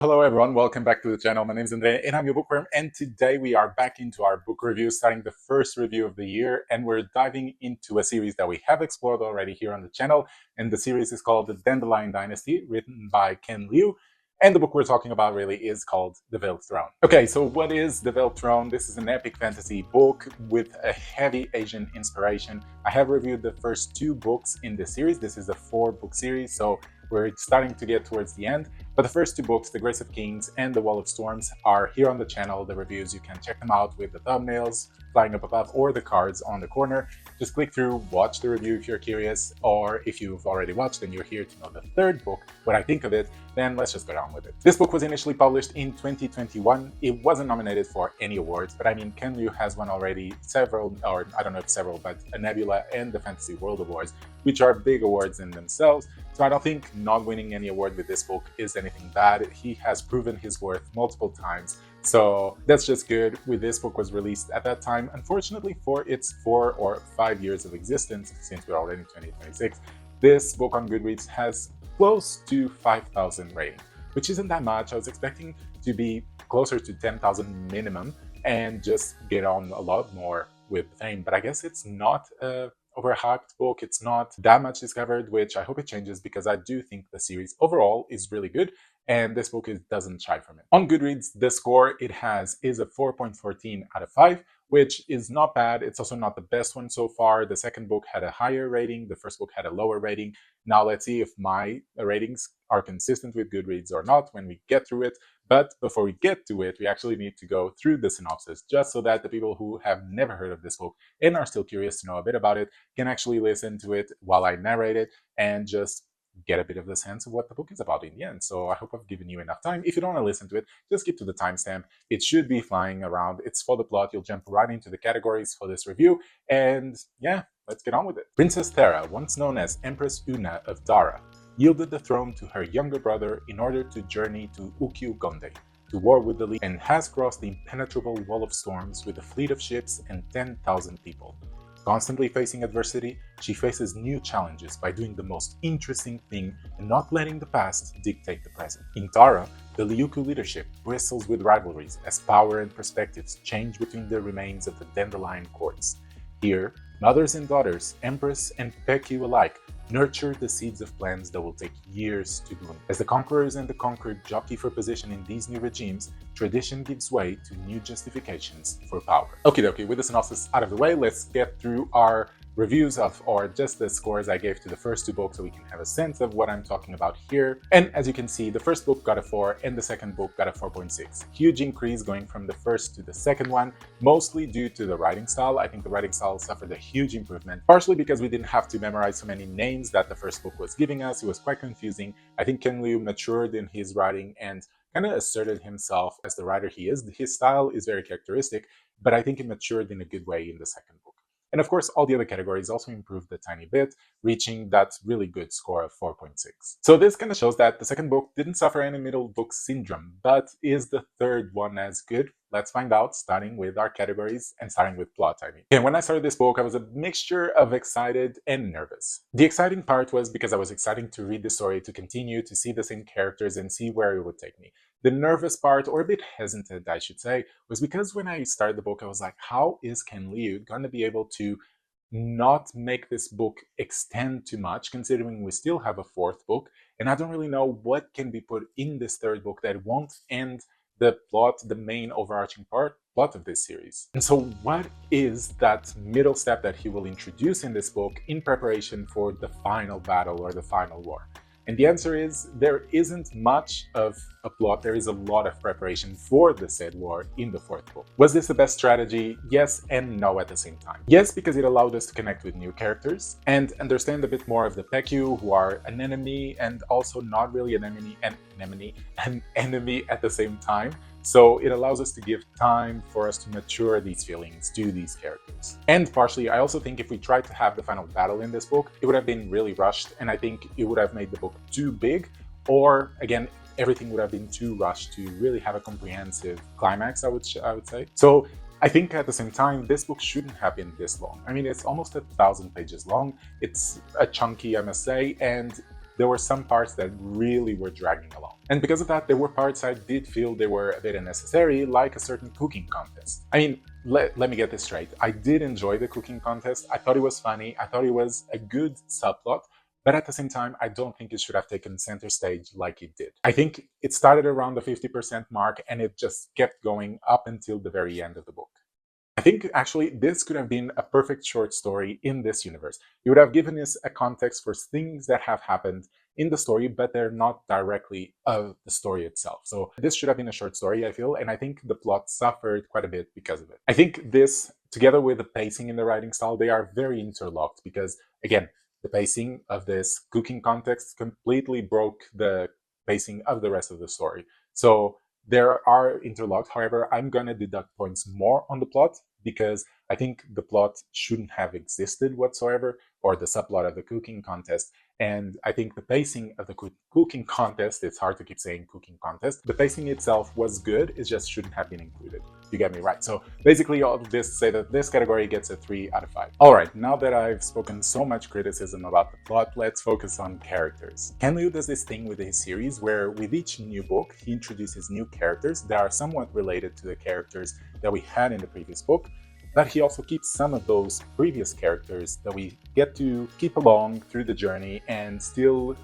Hello everyone, welcome back to the channel. My name is Andre and I'm your bookworm, and today we are back into our book review, starting the first review of the year, and we're diving into a series that we have explored already here on the channel, and the series is called The Dandelion Dynasty, written by Ken Liu, and the book we're talking about really is called The Veiled Throne. Okay, so what is The Veiled Throne? This is an epic fantasy book with a heavy Asian inspiration. I have reviewed the first two books in this series. This is a 4-book series, so we're starting to get towards the end. But the first two books, The Grace of Kings and The Wall of Storms, are here on the channel. The reviews, you can check them out with the thumbnails flying up above or the cards on the corner. Just click through, watch the review if you're curious, or if you've already watched and you're here to know the third book, what I think of it, then let's just get on with it. This book was initially published in 2021. It wasn't nominated for any awards, but I mean, Ken Liu has won already several, or I don't know if several, but a Nebula and the Fantasy World Awards, which are big awards in themselves. So I don't think not winning any award with this book is anything bad. He has proven his worth multiple times, so that's just good. With this book was released at that time, unfortunately for its 4 or 5 years of existence, since we're already in 2026, this book on Goodreads has close to 5,000 rating, which isn't that much. I was expecting to be closer to 10,000 minimum and just get on a lot more with fame, but I guess it's not a overhyped book. It's not that much discovered, which I hope it changes, because I do think the series overall is really good and this book doesn't shy from it. On Goodreads, the score it has is a 4.14 out of 5, which is not bad. It's also not the best one so far. The second book had a higher rating, the first book had a lower rating. Now let's see if my ratings are consistent with Goodreads or not when we get through it. But before we get to it, we actually need to go through the synopsis, just so that the people who have never heard of this book and are still curious to know a bit about it can actually listen to it while I narrate it and just get a bit of the sense of what the book is about in the end. So I hope I've given you enough time. If you don't want to listen to it, just skip to the timestamp. It should be flying around. It's for the plot. You'll jump right into the categories for this review. And yeah, let's get on with it. Princess Thera, once known as Empress Una of Dara, yielded the throne to her younger brother in order to journey to Ukiu-Gonde, to war with the League, and has crossed the impenetrable Wall of Storms with a fleet of ships and 10,000 people. Constantly facing adversity, she faces new challenges by doing the most interesting thing and not letting the past dictate the present. In Tara, the Liuku leadership bristles with rivalries as power and perspectives change between the remains of the Dandelion courts. Here, mothers and daughters, Empress and Peku alike, nurture the seeds of plans that will take years to bloom. As the conquerors and the conquered jockey for position in these new regimes, tradition gives way to new justifications for power. Okie dokie, with the synopsis out of the way, let's get through our reviews of, or just the scores I gave to the first two books so we can have a sense of what I'm talking about here. And as you can see, the first book got a 4 and the second book got a 4.6. Huge increase going from the first to the second one, mostly due to the writing style. I think the writing style suffered a huge improvement, partially because we didn't have to memorize so many names that the first book was giving us. It was quite confusing. I think Ken Liu matured in his writing and kind of asserted himself as the writer he is. His style is very characteristic, but I think it matured in a good way in the second book. And of course, all the other categories also improved a tiny bit, reaching that really good score of 4.6. So this kind of shows that the second book didn't suffer any middle book syndrome, but is the third one as good? Let's find out, starting with our categories and starting with plot, I mean. And when I started this book, I was a mixture of excited and nervous. The exciting part was because I was excited to read the story, to continue to see the same characters and see where it would take me. The nervous part, or a bit hesitant, I should say, was because when I started the book, I was like, how is Ken Liu going to be able to not make this book extend too much, considering we still have a fourth book, and I don't really know what can be put in this third book that won't end the plot, the main overarching plot of this series. And so what is that middle step that he will introduce in this book in preparation for the final battle or the final war? And the answer is, there isn't much of a plot. There is a lot of preparation for the said war in the fourth book. Was this the best strategy? Yes and no at the same time. Yes, because it allowed us to connect with new characters and understand a bit more of the Peku, who are an enemy and also not really an enemy at the same time. So it allows us to give time for us to mature these feelings to these characters. And partially, I also think if we tried to have the final battle in this book, it would have been really rushed, and I think it would have made the book too big, or again, everything would have been too rushed to really have a comprehensive climax, I would say. So I think at the same time, this book shouldn't have been this long. I mean, it's almost 1,000 pages long. It's a chunky, I must say, and there were some parts that really were dragging along. And because of that, there were parts I did feel they were a bit unnecessary, like a certain cooking contest. I mean, let me get this straight. I did enjoy the cooking contest. I thought it was funny. I thought it was a good subplot. But at the same time, I don't think it should have taken center stage like it did. I think it started around the 50% mark and it just kept going up until the very end of the book. I think actually this could have been a perfect short story in this universe. It would have given us a context for things that have happened in the story, but they're not directly of the story itself. So this should have been a short story, I feel, and I think the plot suffered quite a bit because of it. I think this, together with the pacing and the writing style, they are very interlocked because, again, the pacing of this cooking context completely broke the pacing of the rest of the story. So there are interlocked. However, I'm going to deduct points more on the plot because I think the plot shouldn't have existed whatsoever, or the subplot of the cooking contest. And I think the pacing of the cooking contest, it's hard to keep saying cooking contest, the pacing itself was good, it just shouldn't have been included. You get me right. So basically all of this say that this category gets a 3 out of 5. All right, now that I've spoken so much criticism about the plot, let's focus on characters. Ken Liu does this thing with his series where with each new book, he introduces new characters that are somewhat related to the characters that we had in the previous book, but he also keeps some of those previous characters that we get to keep along through the journey and still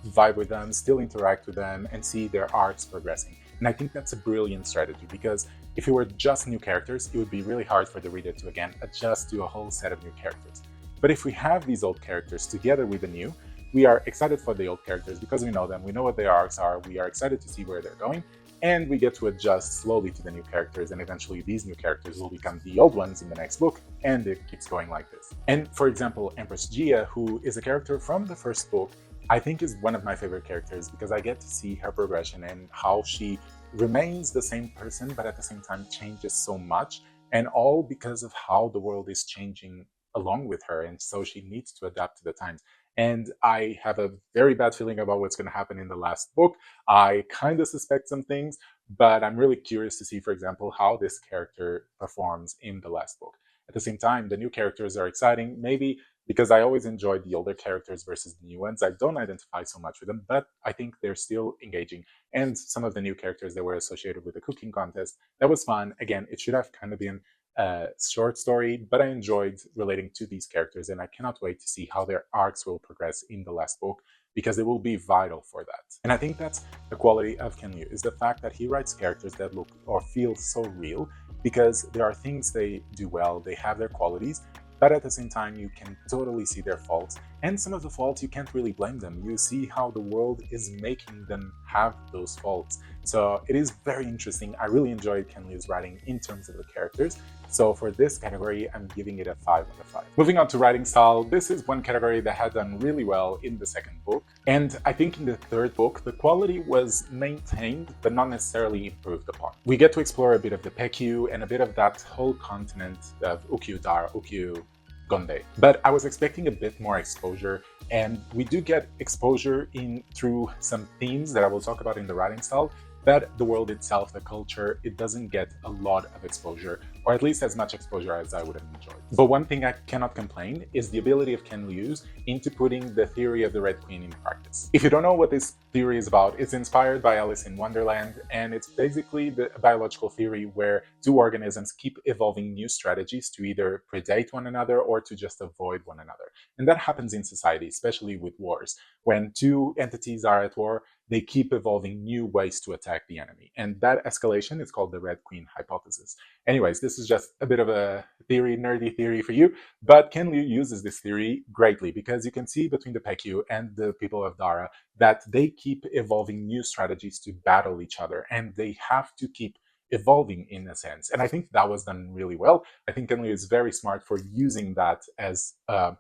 vibe with them, still interact with them, and see their arcs progressing. And I think that's a brilliant strategy because if it were just new characters, it would be really hard for the reader to, again, adjust to a whole set of new characters. But if we have these old characters together with the new, we are excited for the old characters because we know them, we know what their arcs are, we are excited to see where they're going, and we get to adjust slowly to the new characters, and eventually these new characters will become the old ones in the next book, and it keeps going like this. And for example, Empress Gia, who is a character from the first book, I think is one of my favorite characters because I get to see her progression and how she remains the same person, but at the same time changes so much, and all because of how the world is changing along with her, and so she needs to adapt to the times. And I have a very bad feeling about what's going to happen in the last book. I kind of suspect some things, but I'm really curious to see, for example, how this character performs in the last book. At the same time, the new characters are exciting, maybe because I always enjoyed the older characters versus the new ones. I don't identify so much with them, but I think they're still engaging. And some of the new characters that were associated with the cooking contest, that was fun. Again, it should have kind of been a short story, but I enjoyed relating to these characters, and I cannot wait to see how their arcs will progress in the last book, because it will be vital for that. And I think that's the quality of Ken Liu, is the fact that he writes characters that look or feel so real, because there are things they do well, they have their qualities, but at the same time you can totally see their faults, and some of the faults you can't really blame them. You see how the world is making them have those faults. So it is very interesting. I really enjoyed Ken Liu's writing in terms of the characters. So for this category, I'm giving it a 5 out of 5. Moving on to writing style, this is one category that had done really well in the second book. And I think in the third book, the quality was maintained, but not necessarily improved upon. We get to explore a bit of the Pekyu and a bit of that whole continent of Ukiyo-Dara, Ukiyo-Gonde. But I was expecting a bit more exposure, and we do get exposure through some themes that I will talk about in the writing style, but the world itself, the culture, it doesn't get a lot of exposure, or at least as much exposure as I would have enjoyed. But one thing I cannot complain is the ability of Ken Liu's into putting the theory of the Red Queen in practice. If you don't know what this theory is about, it's inspired by Alice in Wonderland, and it's basically the biological theory where two organisms keep evolving new strategies to either predate one another or to just avoid one another. And that happens in society, especially with wars. When two entities are at war, they keep evolving new ways to attack the enemy. And that escalation is called the Red Queen hypothesis. Anyways, this is just a bit of a theory, nerdy theory for you, but Ken Liu uses this theory greatly because you can see between the Pekyu and the people of Dara that they keep evolving new strategies to battle each other, and they have to keep evolving in a sense. And I think that was done really well. I think Ken Liu is very smart for using that as a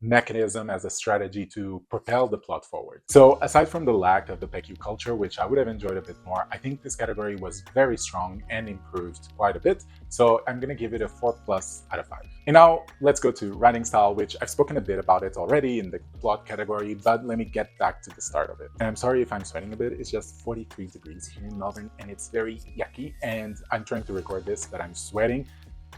mechanism, as a strategy to propel the plot forward. So aside from the lack of the Pekyu culture, which I would have enjoyed a bit more, I think this category was very strong and improved quite a bit. So I'm going to give it a 4+ out of 5. And now let's go to writing style, which I've spoken a bit about it already in the plot category, but let me get back to the start of it. And I'm sorry if I'm sweating a bit, it's just 43 degrees here in Melbourne and it's very yucky, and I'm trying to record this, but I'm sweating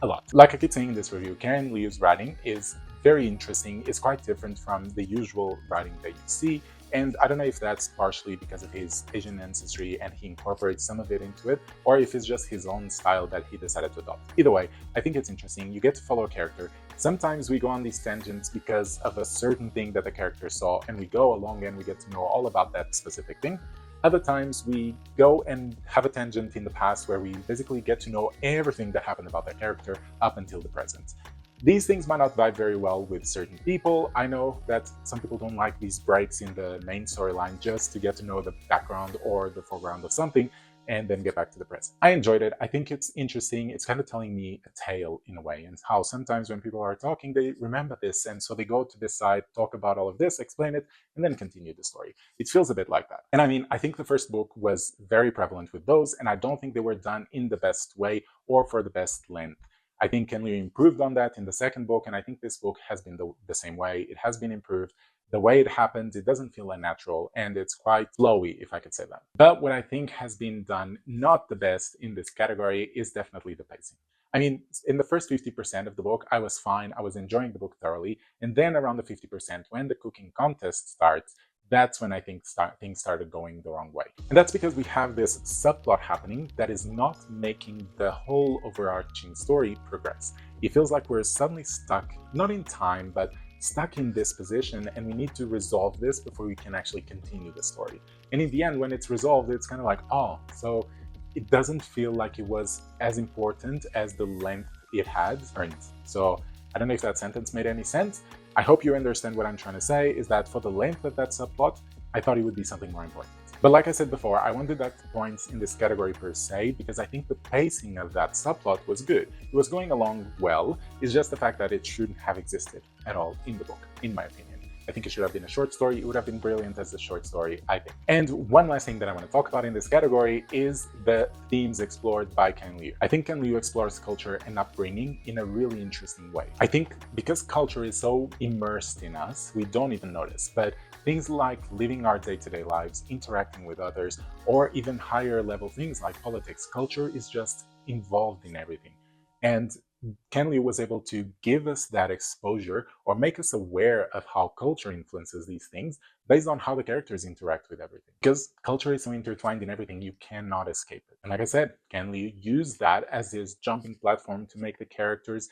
a lot. Like I keep saying in this review, Ken Liu's writing is very interesting. It's quite different from the usual writing that you see, And I don't know if that's partially because of his Asian ancestry and he incorporates some of it into it, or if it's just his own style that he decided to adopt. Either way, I think it's interesting. You get to follow a character. Sometimes we go on these tangents because of a certain thing that the character saw, and we go along and we get to know all about that specific thing. Other times we go and have a tangent in the past where we basically get to know everything that happened about that character up until the present. These things might not vibe very well with certain people. I know that some people don't like these breaks in the main storyline just to get to know the background or the foreground of something and then get back to the present. I enjoyed it. I think it's interesting. It's kind of telling me a tale in a way, and how sometimes when people are talking, they remember this, and so they go to this side, talk about all of this, explain it, and then continue the story. It feels a bit like that. And I mean, I think the first book was very prevalent with those, and I don't think they were done in the best way or for the best length. I think Ken Liu improved on that in the second book, and I think this book has been the same way. It has been improved. The way it happens, it doesn't feel unnatural, and it's quite flowy, if I could say that. But what I think has been done not the best in this category is definitely the pacing. I mean, in the first 50% of the book, I was fine. I was enjoying the book thoroughly. And then around the 50%, when the cooking contest starts, that's when I think things started going the wrong way. And that's because we have this subplot happening that is not making the whole overarching story progress. It feels like we're suddenly stuck, not in time, but stuck in this position, and we need to resolve this before we can actually continue the story. And in the end, when it's resolved, it's kind of like, oh, so it doesn't feel like it was as important as the length it had earned. So I don't know if that sentence made any sense. I hope you understand what I'm trying to say, is that for the length of that subplot, I thought it would be something more important. But like I said before, I wanted that point in this category per se, because I think the pacing of that subplot was good. It was going along well. It's just the fact that it shouldn't have existed at all in the book, in my opinion. I think it should have been a short story. It would have been brilliant as a short story, I think. And one last thing that I want to talk about in this category is the themes explored by Ken Liu. I think Ken Liu explores culture and upbringing in a really interesting way. I think because culture is so immersed in us, we don't even notice. But things like living our day-to-day lives, interacting with others, or even higher level things like politics, culture is just involved in everything. And Ken Liu was able to give us that exposure, or make us aware of how culture influences these things based on how the characters interact with everything. Because culture is so intertwined in everything, you cannot escape it. And like I said, Ken Liu used that as his jumping platform to make the characters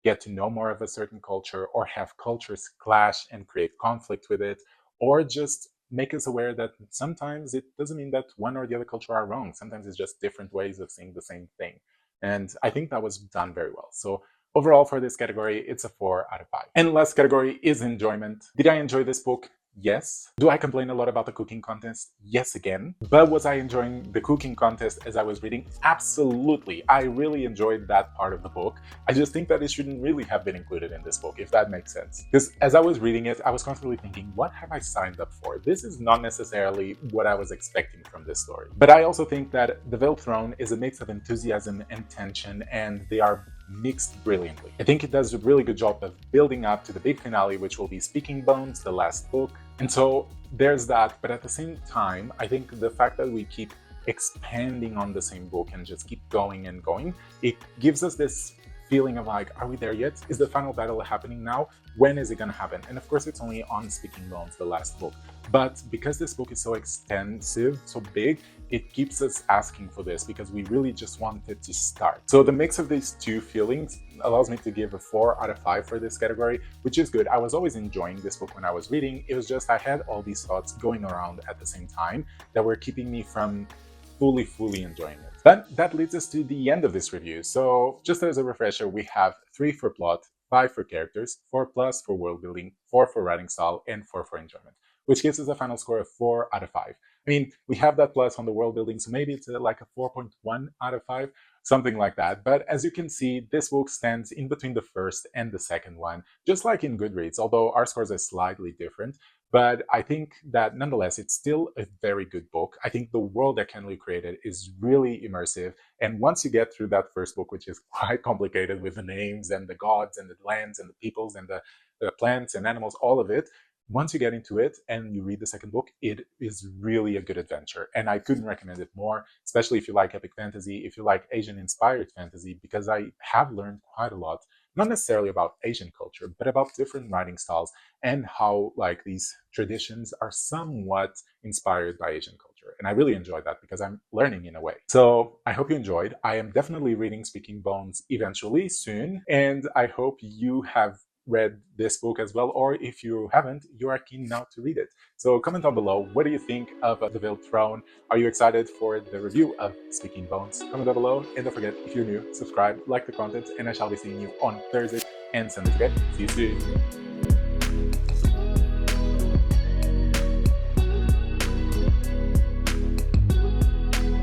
get to know more of a certain culture, or have cultures clash and create conflict with it, or just make us aware that sometimes it doesn't mean that one or the other culture are wrong. Sometimes it's just different ways of seeing the same thing. And I think that was done very well. So overall for this category, it's a 4 out of 5. And last category is enjoyment. Did I enjoy this book? Yes. Do I complain a lot about the cooking contest? Yes, again. But was I enjoying the cooking contest as I was reading? Absolutely. I really enjoyed that part of the book. I just think that it shouldn't really have been included in this book, if that makes sense. Because as I was reading it, I was constantly thinking, what have I signed up for? This is not necessarily what I was expecting from this story. But I also think that The Veiled Throne is a mix of enthusiasm and tension, and they are mixed brilliantly. I think it does a really good job of building up to the big finale, which will be Speaking Bones, the last book. And so there's that, but at the same time, I think the fact that we keep expanding on the same book and just keep going and going, it gives us this feeling of like, are we there yet? Is the final battle happening now? When is it going to happen? And of course, it's only on Speaking Bones, the last book. But because this book is so extensive, so big, it keeps us asking for this, because we really just want it to start. So the mix of these two feelings allows me to give a 4 out of 5 for this category, which is good. I was always enjoying this book when I was reading. It was just I had all these thoughts going around at the same time that were keeping me from fully enjoying it. But that leads us to the end of this review. So just as a refresher, we have 3 for plot, 5 for characters, 4 plus for world building, 4 for writing style, and 4 for enjoyment, which gives us a final score of 4 out of 5. I mean, we have that plus on the world building, so maybe it's like a 4.1 out of 5, something like that. But as you can see, this book stands in between the first and the second one, just like in Goodreads, although our scores are slightly different. But I think that nonetheless, it's still a very good book. I think the world that Ken Liu created is really immersive. And once you get through that first book, which is quite complicated with the names and the gods and the lands and the peoples and the plants and animals, all of it, once you get into it and you read the second book, it is really a good adventure. And I couldn't recommend it more, especially if you like epic fantasy, if you like Asian inspired fantasy, because I have learned quite a lot, not necessarily about Asian culture, but about different writing styles and how like these traditions are somewhat inspired by Asian culture. And I really enjoyed that because I'm learning in a way. So I hope you enjoyed. I am definitely reading Speaking Bones eventually soon, and I hope you have read this book as well, or if you haven't, you are keen now to read it. So comment down below, what do you think of The Veiled Throne? Are you excited for the review of Speaking Bones? Comment down below, and don't forget, if you're new, subscribe, like the content, and I shall be seeing you on Thursday and Sunday. Okay, see you soon.